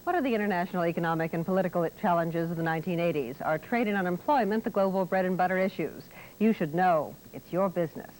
What are the international economic and political challenges of the 1980s? Are trade and unemployment the global bread and butter issues? You should know. It's your business.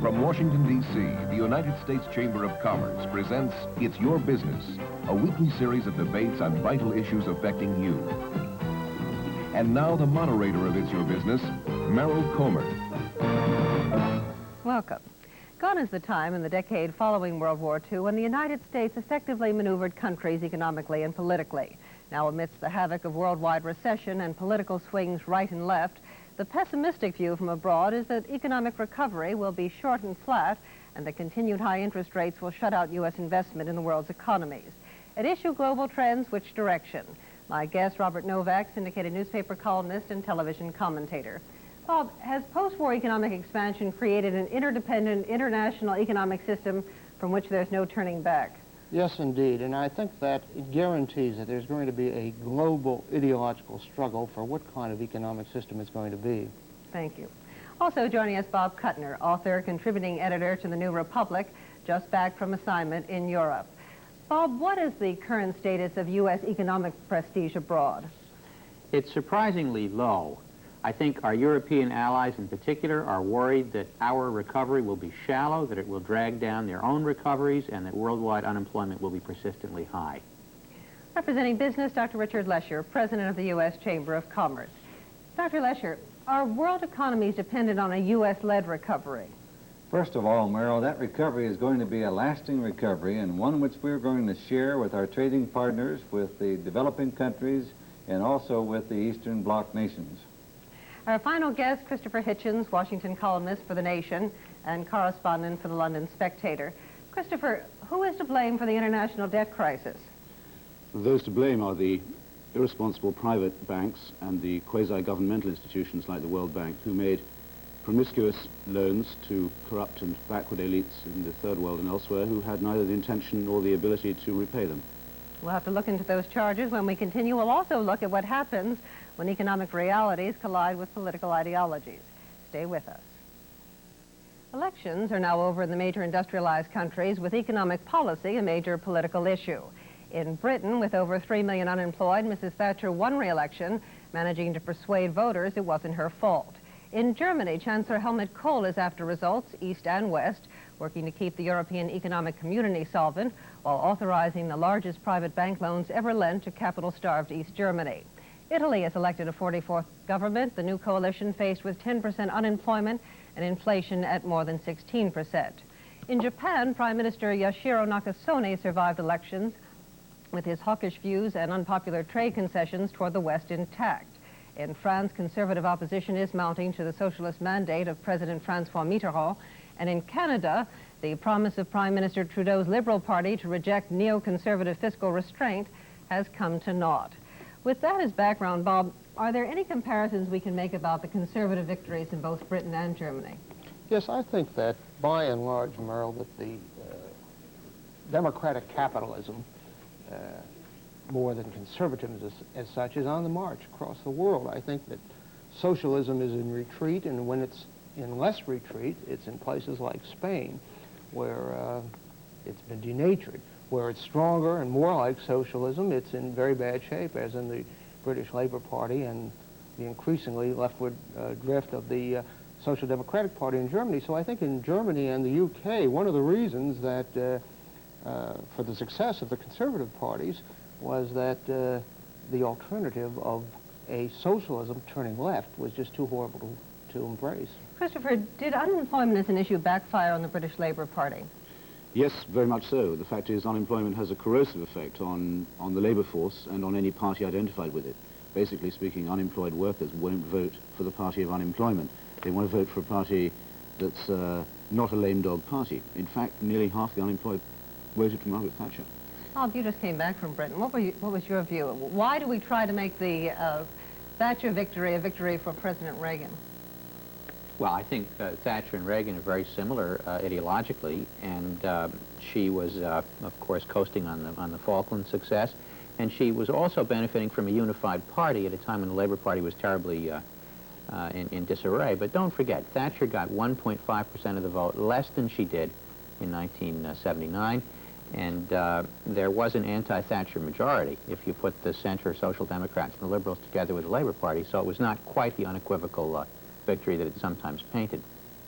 From Washington, D.C., the United States Chamber of Commerce presents It's Your Business, a weekly series of debates on vital issues affecting you. And now the moderator of It's Your Business, Meryl Comer. Welcome. Gone is the time in the decade following World War II when the United States effectively maneuvered countries economically and politically. Now, amidst the havoc of worldwide recession and political swings right and left, the pessimistic view from abroad is that economic recovery will be short and flat, and that continued high interest rates will shut out U.S. investment in the world's economies. At issue, global trends, which direction? My guest, Robert Novak, syndicated newspaper columnist and television commentator. Bob, has post-war economic expansion created an interdependent international economic system from which there's no turning back? Yes, indeed, and I think that it guarantees that there's going to be a global ideological struggle for what kind of economic system it's going to be. Thank you. Also joining us, Bob Kuttner, author, contributing editor to the New Republic, just back from assignment in Europe. Bob, what is the current status of U.S. economic prestige abroad? It's surprisingly low. I think our European allies in particular are worried that our recovery will be shallow, that it will drag down their own recoveries, and that worldwide unemployment will be persistently high. Representing business, Dr. Richard Lesher, president of the U.S. Chamber of Commerce. Dr. Lesher, are world economies dependent on a U.S.-led recovery? First of all, Meryl, that recovery is going to be a lasting recovery and one which we're going to share with our trading partners, with the developing countries, and also with the Eastern Bloc nations. Our final guest, Christopher Hitchens, Washington columnist for The Nation and correspondent for the London Spectator. Christopher, who is to blame for the international debt crisis? Those to blame are the irresponsible private banks and the quasi-governmental institutions like the World Bank, who made promiscuous loans to corrupt and backward elites in the Third World and elsewhere who had neither the intention nor the ability to repay them. We'll have to look into those charges when we continue. We'll also look at what happens when economic realities collide with political ideologies. Stay with us. Elections are now over in the major industrialized countries, with economic policy a major political issue. In Britain, with over 3 million unemployed, Mrs. Thatcher won re-election, managing to persuade voters it wasn't her fault. In Germany, Chancellor Helmut Kohl is after results, east and west, working to keep the European economic community solvent while authorizing the largest private bank loans ever lent to capital-starved East Germany. Italy has elected a 44th government, the new coalition faced with 10% unemployment and inflation at more than 16%. In Japan, Prime Minister Yoshihiro Nakasone survived elections with his hawkish views and unpopular trade concessions toward the West intact. In France, conservative opposition is mounting to the socialist mandate of President Francois Mitterrand. And in Canada, the promise of Prime Minister Trudeau's Liberal Party to reject neoconservative fiscal restraint has come to naught. With that as background, Bob, are there any comparisons we can make about the conservative victories in both Britain and Germany? Yes, I think that by and large, Meryl, that the democratic capitalism, more than conservatism as such, is on the march across the world. I think that socialism is in retreat, and when it's in less retreat, it's in places like Spain, where it's been denatured. Where it's stronger and more like socialism, it's in very bad shape, as in the British Labour Party and the increasingly leftward drift of the Social Democratic Party in Germany. So I think in Germany and the UK, one of the reasons that for the success of the conservative parties was that the alternative of a socialism turning left was just too horrible to embrace. Christopher, did unemployment as an issue backfire on the British Labour Party? Yes, very much so. The fact is unemployment has a corrosive effect on the labour force and on any party identified with it. Basically speaking, unemployed workers won't vote for the party of unemployment. They want to vote for a party that's not a lame dog party. In fact, nearly half the unemployed voted for Margaret Thatcher. Bob, you just came back from Britain. What was your view? Why do we try to make the Thatcher victory a victory for President Reagan? Well, I think Thatcher and Reagan are very similar ideologically, and she was, of course, coasting on the Falkland success, and she was also benefiting from a unified party at a time when the Labour Party was terribly in disarray. But don't forget, Thatcher got 1.5% of the vote, less than she did in 1979, and there was an anti-Thatcher majority if you put the center Social Democrats and the Liberals together with the Labour Party, so it was not quite the unequivocal victory that it's sometimes painted.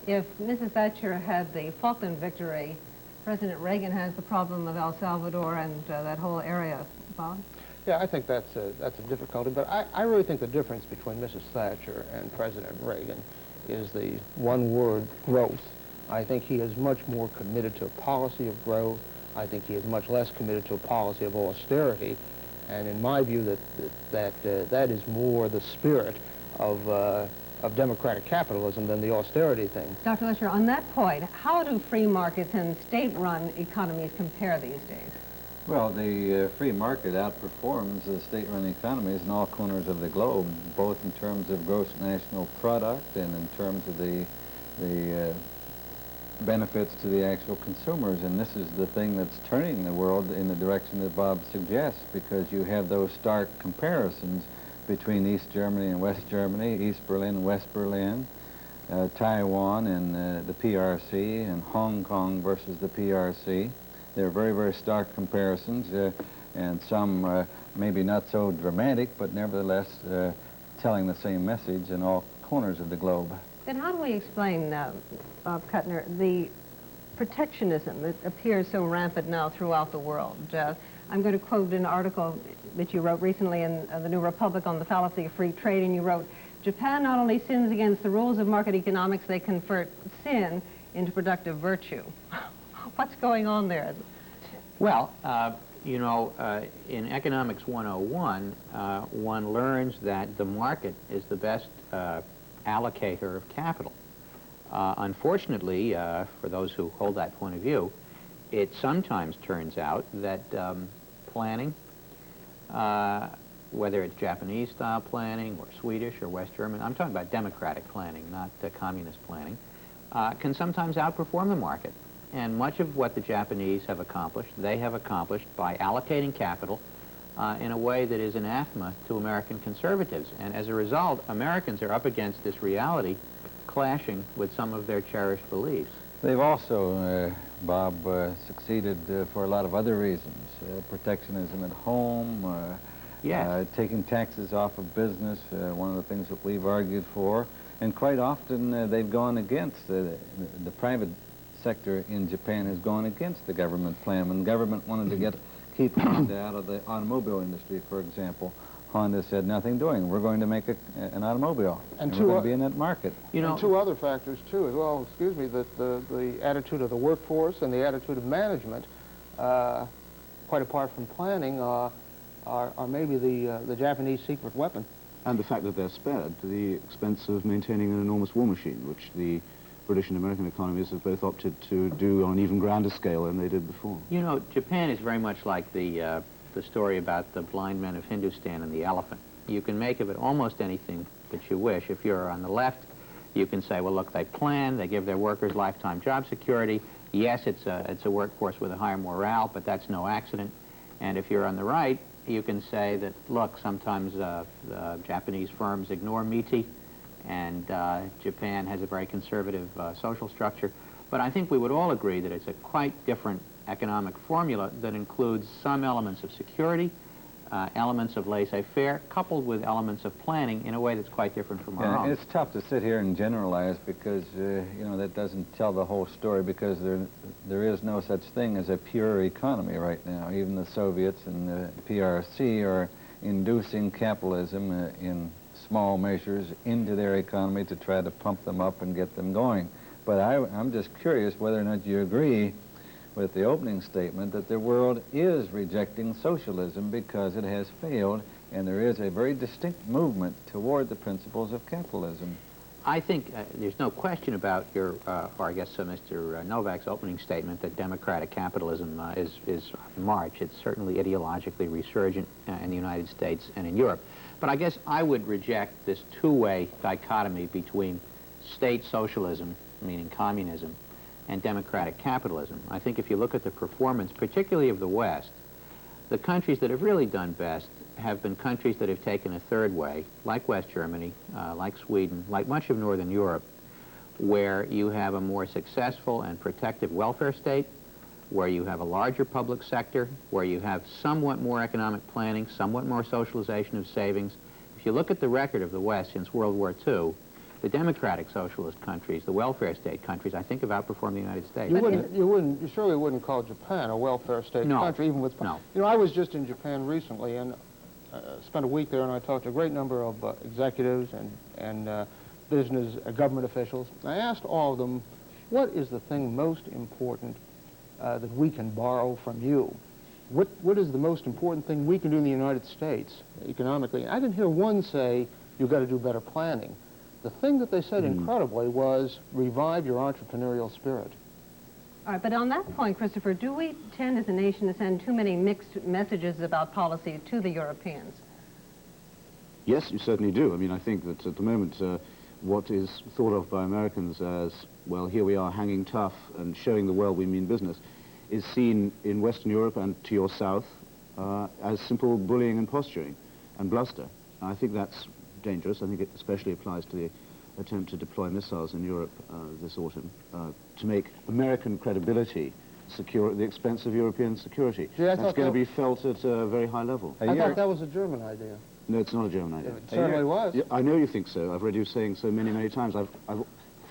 If Mrs. Thatcher had the Falkland victory, President Reagan has the problem of El Salvador and that whole area. Bob? Yeah, I think that's a difficulty, but I really think the difference between Mrs. Thatcher and President Reagan is the one word, growth. I think he is much more committed to a policy of growth. I think he is much less committed to a policy of austerity, and in my view, that is more the spirit of democratic capitalism than the austerity thing. Dr. Lesher, on that point, how do free markets and state-run economies compare these days? Well, the free market outperforms the state-run economies in all corners of the globe, both in terms of gross national product and in terms of the benefits to the actual consumers. And this is the thing that's turning the world in the direction that Bob suggests, because you have those stark comparisons between East Germany and West Germany, East Berlin and West Berlin, Taiwan and the PRC, and Hong Kong versus the PRC. They're very, very stark comparisons, and some maybe not so dramatic, but nevertheless telling the same message in all corners of the globe. Then how do we explain, Bob Kuttner, the protectionism that appears so rampant now throughout the world? I'm going to quote an article that you wrote recently in the New Republic on the fallacy of free trade, and you wrote, Japan not only sins against the rules of market economics, they convert sin into productive virtue. What's going on there? Well, you know, in Economics 101, one learns that the market is the best allocator of capital. Unfortunately, for those who hold that point of view, it sometimes turns out that planning, whether it's Japanese-style planning or Swedish or West German, I'm talking about democratic planning, not communist planning, can sometimes outperform the market. And much of what the Japanese have accomplished, they have accomplished by allocating capital in a way that is anathema to American conservatives. And as a result, Americans are up against this reality clashing with some of their cherished beliefs. They've also, Bob, succeeded for a lot of other reasons. Protectionism at home, Yes. Taking taxes off of business, one of the things that we've argued for. And quite often they've gone against the private sector in Japan has gone against the government plan. When the government wanted to keep Honda out of the automobile industry, for example, Honda said, nothing doing. We're going to make an automobile, and we're going to be in that market. You know, and two other factors, too, as well, excuse me, that the attitude of the workforce and the attitude of management, quite apart from planning, are maybe the Japanese secret weapon. And the fact that they're spared to the expense of maintaining an enormous war machine, which the British and American economies have both opted to do on an even grander scale than they did before. You know, Japan is very much like the story about the blind men of Hindustan and the elephant. You can make of it almost anything that you wish. If you're on the left, you can say, well, look, they plan, they give their workers lifetime job security. Yes, it's a workforce with a higher morale, but that's no accident. And if you're on the right, you can say that, look, sometimes Japanese firms ignore MITI, and Japan has a very conservative social structure. But I think we would all agree that it's a quite different economic formula that includes some elements of security, elements of laissez-faire, coupled with elements of planning in a way that's quite different from our own. It's tough to sit here and generalize because, you know, that doesn't tell the whole story, because there is no such thing as a pure economy right now. Even the Soviets and the PRC are inducing capitalism in small measures into their economy to try to pump them up and get them going. But I'm just curious whether or not you agree with the opening statement that the world is rejecting socialism because it has failed, and there is a very distinct movement toward the principles of capitalism. I think there's no question about your, or I guess Mr. Novak's opening statement that democratic capitalism is on march. It's certainly ideologically resurgent in the United States and in Europe. But I guess I would reject this two-way dichotomy between state socialism, meaning communism, and democratic capitalism. I think if you look at the performance, particularly of the West, the countries that have really done best have been countries that have taken a third way, like West Germany, like Sweden, like much of Northern Europe, where you have a more successful and protective welfare state, where you have a larger public sector, where you have somewhat more economic planning, somewhat more socialization of savings. If you look at the record of the West since World War II, the democratic socialist countries, the welfare state countries, I think have outperformed the United States. You surely wouldn't call Japan a welfare state country, even with... No. You know, I was just in Japan recently and spent a week there, and I talked to a great number of executives and business, government officials. I asked all of them, what is the thing most important that we can borrow from you? What is the most important thing we can do in the United States economically? I didn't hear one say, you've got to do better planning. The thing that they said incredibly was, revive your entrepreneurial spirit. All right, but on that point, Christopher, do we tend as a nation to send too many mixed messages about policy to the Europeans? Yes, you certainly do. I mean, I think that at the moment, what is thought of by Americans as, well, here we are hanging tough and showing the world we mean business, is seen in Western Europe and to your south as simple bullying and posturing and bluster. I think that's dangerous. I think it especially applies to the attempt to deploy missiles in Europe this autumn to make American credibility secure at the expense of European security. Yeah, that's going to be felt at a very high level. I thought that was a German idea. No, it's not a German idea. It certainly was. Yeah, I know you think so. I've read you saying so many, many times. I've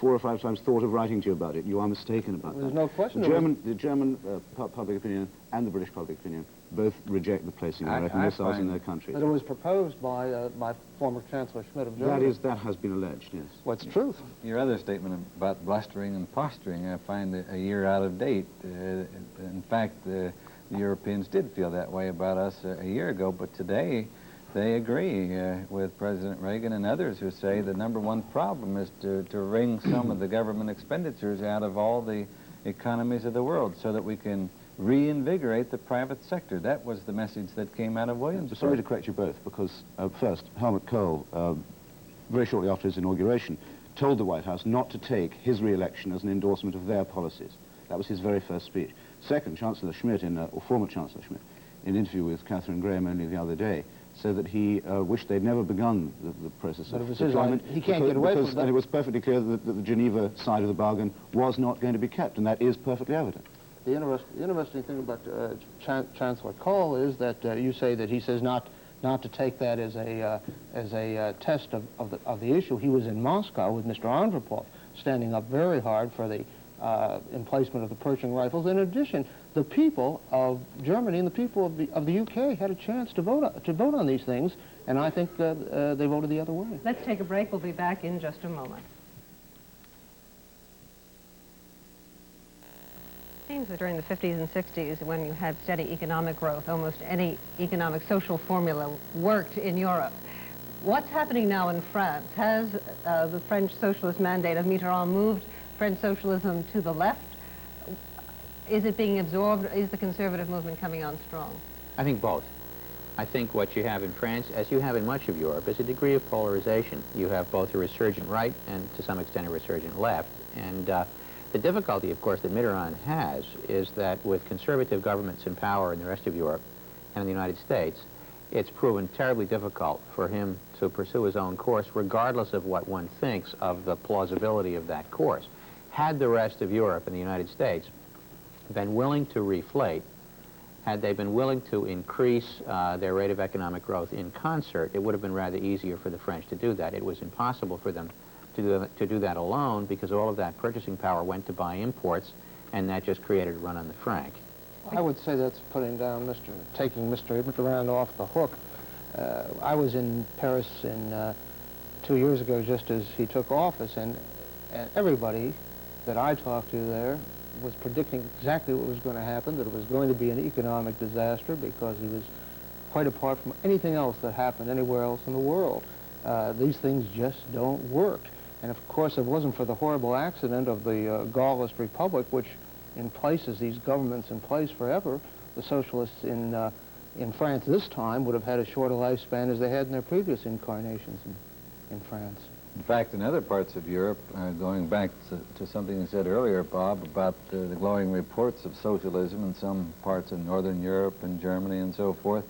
4 or 5 times thought of writing to you about it. You are mistaken about that. There's no question. The German public opinion and the British public opinion both reject the placing of American missiles in their countries. But it was proposed by former Chancellor Schmidt of Germany. That has been alleged, yes. What's truth? Your other statement about blustering and posturing, I find a year out of date. In fact, the Europeans did feel that way about us a year ago, but today they agree with President Reagan and others who say the #1 problem is to wring some of the government expenditures out of all the economies of the world so that we can reinvigorate the private sector. That was the message that came out of Williamsburg. Sorry to correct you both, because first, Helmut Kohl, very shortly after his inauguration, told the White House not to take his re-election as an endorsement of their policies. That was his very first speech. Second, Chancellor Schmidt, or former Chancellor Schmidt, in an interview with Catherine Graham only the other day, said that he wished they'd never begun the process of deployment. He can't get away from that. And it was perfectly clear that the Geneva side of the bargain was not going to be kept, and that is perfectly evident. The interesting thing about Chancellor Kohl is that you say that he says not to take that as a test of the issue. He was in Moscow with Mr. Andropov, standing up very hard for the emplacement of the Pershing rifles. In addition, the people of Germany and the people of the UK had a chance to vote on these things, and I think they voted the other way. Let's take a break. We'll be back in just a moment. It seems that during the 50s and 60s, when you had steady economic growth, almost any economic social formula worked in Europe. What's happening now in France? Has the French socialist mandate of Mitterrand moved French socialism to the left? Is it being absorbed? Is the conservative movement coming on strong? I think both. I think what you have in France, as you have in much of Europe, is a degree of polarization. You have both a resurgent right and, to some extent, a resurgent left. And the difficulty, of course, that Mitterrand has is that with conservative governments in power in the rest of Europe and in the United States, it's proven terribly difficult for him to pursue his own course, regardless of what one thinks of the plausibility of that course. Had the rest of Europe and the United States been willing to reflate, had they been willing to increase their rate of economic growth in concert, it would have been rather easier for the French to do that. It was impossible for them to do that alone because all of that purchasing power went to buy imports, and that just created a run on the franc. I would say that's taking Mr. Mitterrand off the hook. I was in Paris 2 years ago just as he took office, and everybody that I talked to there was predicting exactly what was going to happen, that it was going to be an economic disaster because he was quite apart from anything else that happened anywhere else in the world. These things just don't work. And of course, if it wasn't for the horrible accident of the Gaullist Republic, which places these governments in place forever, the socialists in France this time would have had as short a lifespan as they had in their previous incarnations in France. In fact, in other parts of Europe, going back to something you said earlier, Bob, about the glowing reports of socialism in some parts of Northern Europe and Germany and so forth,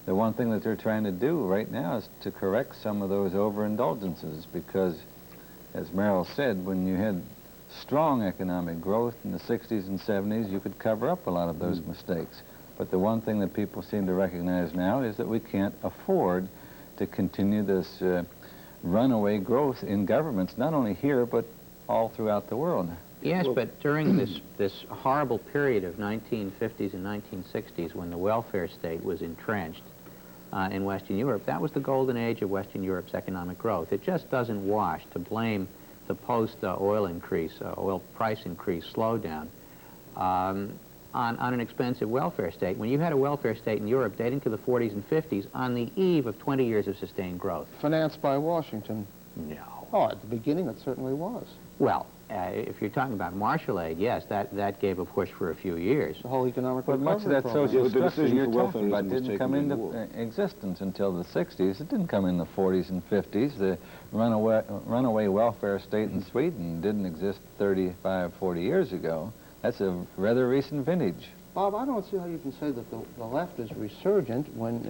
the one thing that they're trying to do right now is to correct some of those overindulgences, because, as Meryl said, when you had strong economic growth in the 60s and 70s, you could cover up a lot of those mistakes. But the one thing that people seem to recognize now is that we can't afford to continue this runaway growth in governments, not only here, but all throughout the world. Yes, but during this horrible period of 1950s and 1960s, when the welfare state was entrenched in Western Europe, that was the golden age of Western Europe's economic growth. It just doesn't wash to blame the post-oil oil price increase slowdown on an expensive welfare state. When you had a welfare state in Europe dating to the 40s and 50s on the eve of 20 years of sustained growth. Financed by Washington? No. Oh, at the beginning it certainly was. Well, if you're talking about Marshall aid, yes, that gave a push for a few years. The whole economic But much of that program. social Yeah, the structure decision you're for talking about welfarism was didn't taken come during the into war. existence until the 60s. It didn't come in the 40s and 50s. The runaway welfare state in Sweden didn't exist 35, 40 years ago. That's a rather recent vintage. Bob, I don't see how you can say that the left is resurgent when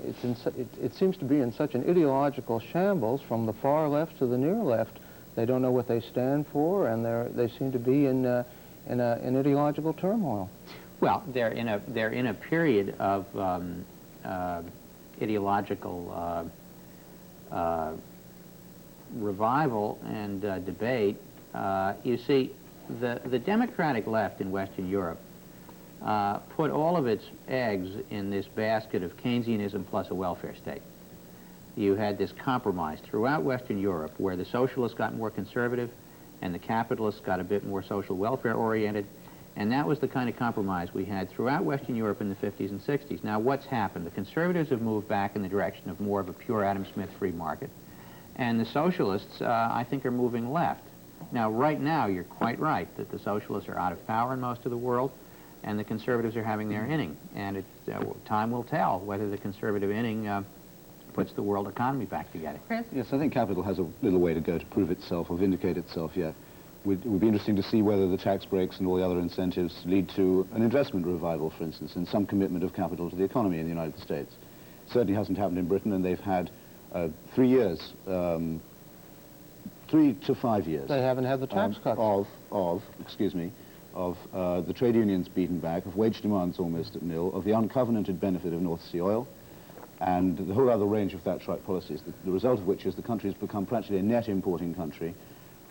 it seems to be in such an ideological shambles from the far left to the near left. They don't know what they stand for, and they seem to be in ideological turmoil. Well, they're in a period of ideological revival and debate. You see, the democratic left in Western Europe put all of its eggs in this basket of Keynesianism plus a welfare state. You had this compromise throughout Western Europe where the socialists got more conservative and the capitalists got a bit more social welfare oriented, and that was the kind of compromise we had throughout Western Europe in the 50s and 60s. Now, what's happened? The conservatives have moved back in the direction of more of a pure Adam Smith free market, and the socialists, I think, are moving left. Now, right now, you're quite right that the socialists are out of power in most of the world, and the conservatives are having their inning, and time will tell whether the conservative inning puts the world economy back together. Chris? Yes, I think capital has a little way to go to prove itself or vindicate itself yet. It would be interesting to see whether the tax breaks and all the other incentives lead to an investment revival, for instance, and some commitment of capital to the economy in the United States. It certainly hasn't happened in Britain, and they've had 3 years, 3 to 5 years. They haven't had the tax cuts. Of the trade unions beaten back, of wage demands almost at nil, of the uncovenanted benefit of North Sea oil, and the whole other range of Thatcherite policies, the result of which is the country has become practically a net importing country.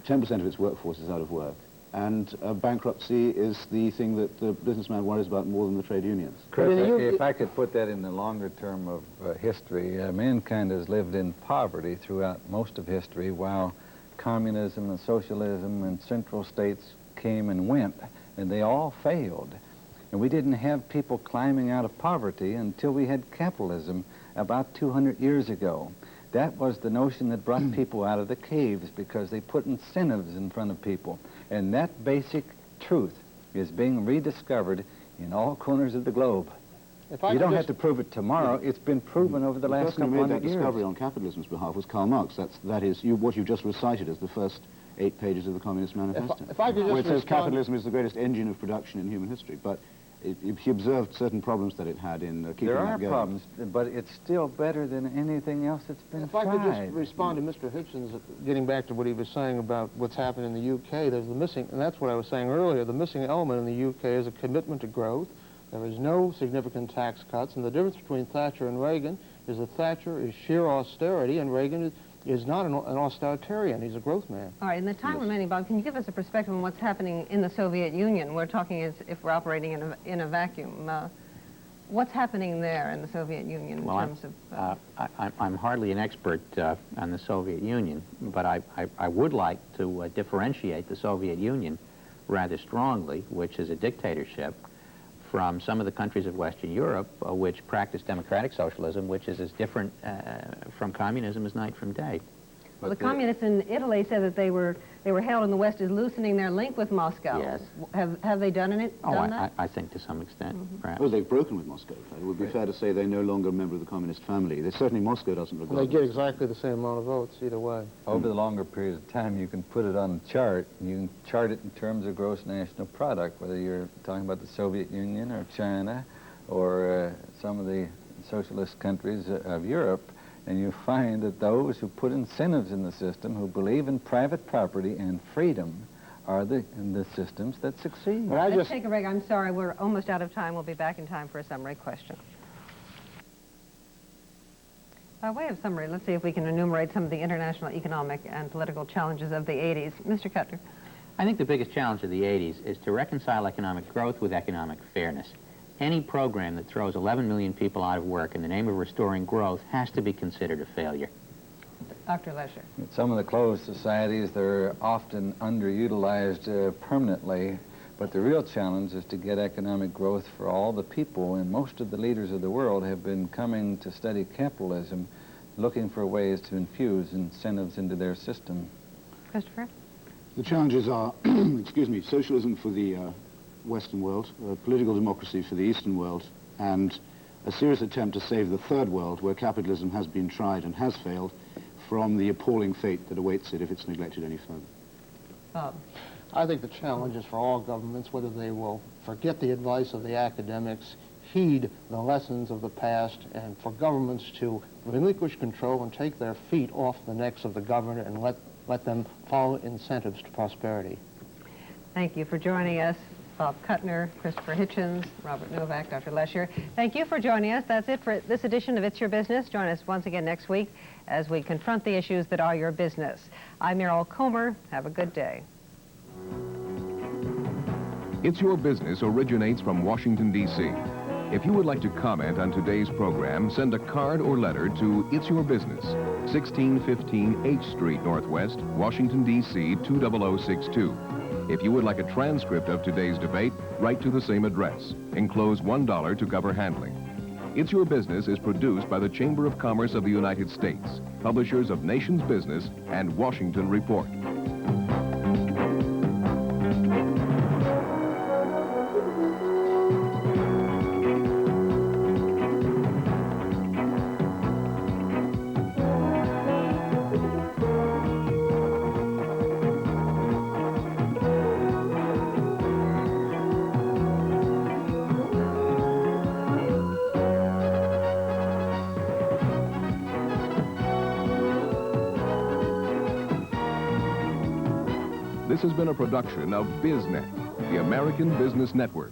10% of its workforce is out of work, and bankruptcy is the thing that the businessman worries about more than the trade unions. Chris, if I could put that in the longer term of history, mankind has lived in poverty throughout most of history, while communism and socialism and central states came and went, and they all failed. And we didn't have people climbing out of poverty until we had capitalism about 200 years ago. That was the notion that brought people out of the caves, because they put incentives in front of people. And that basic truth is being rediscovered in all corners of the globe. You don't have to prove it tomorrow. It's been proven over the last couple hundred years. The person who made that discovery on capitalism's behalf was Karl Marx. That is what you've just recited as the first 8 pages of the Communist Manifesto. If I could just where it says capitalism is the greatest engine of production in human history. But he observed certain problems that it had in keeping there that are going. problems, but it's still better than anything else that's been tried. If I could just respond to Mr. Hitchens, getting back to what he was saying about what's happened in the UK, there's the missing, and that's what I was saying earlier, the missing element in the UK is a commitment to growth. There is no significant tax cuts, and the difference between Thatcher and Reagan is that Thatcher is sheer austerity, and Reagan is not an austalitarian. He's a growth man. All right, in the time remaining, Bob, can you give us a perspective on what's happening in the Soviet Union? We're talking as if we're operating in a vacuum. What's happening there in the Soviet Union in terms of... I'm hardly an expert on the Soviet Union, but I would like to differentiate the Soviet Union rather strongly, which is a dictatorship, from some of the countries of Western Europe which practice democratic socialism, which is as different from communism as night from day. Well, the communists in Italy said that they They were hailed in the West as loosening their link with Moscow. Yes. Have they done that? I think to some extent, perhaps. Well, they've broken with Moscow. It would be fair to say they're no longer a member of the communist family. Certainly Moscow doesn't regard They them get as- exactly the same amount of votes either way. Over the longer period of time, you can put it on a chart. You can chart it in terms of gross national product, whether you're talking about the Soviet Union or China or some of the socialist countries of Europe, and you find that those who put incentives in the system, who believe in private property and freedom, are the systems that succeed. Let's take a break. I'm sorry, we're almost out of time. We'll be back in time for a summary question. By way of summary, let's see if we can enumerate some of the international economic and political challenges of the 80s. Mr. Kuttner. I think the biggest challenge of the 80s is to reconcile economic growth with economic fairness. Any program that throws 11 million people out of work in the name of restoring growth has to be considered a failure. Dr. Lesher. Some of the closed societies, they're often underutilized permanently, but the real challenge is to get economic growth for all the people, and most of the leaders of the world have been coming to study capitalism, looking for ways to infuse incentives into their system. Christopher? The challenges are, excuse me, socialism for the Western world, political democracy for the Eastern world, and a serious attempt to save the Third World, where capitalism has been tried and has failed, from the appalling fate that awaits it if it's neglected any further. I think the challenge is for all governments, whether they will forget the advice of the academics, heed the lessons of the past, and for governments to relinquish control and take their feet off the necks of the governed and let them follow incentives to prosperity. Thank you for joining us. Bob Kuttner, Christopher Hitchens, Robert Novak, Dr. Lesher. Thank you for joining us. That's it for this edition of It's Your Business. Join us once again next week as we confront the issues that are your business. I'm Meryl Comer. Have a good day. It's Your Business originates from Washington, D.C. If you would like to comment on today's program, send a card or letter to It's Your Business, 1615 H Street Northwest, Washington, D.C. 20062. If you would like a transcript of today's debate, write to the same address. Enclose $1 to cover handling. It's Your Business is produced by the Chamber of Commerce of the United States, publishers of Nation's Business and Washington Report. This has been a production of BizNet, the American Business Network.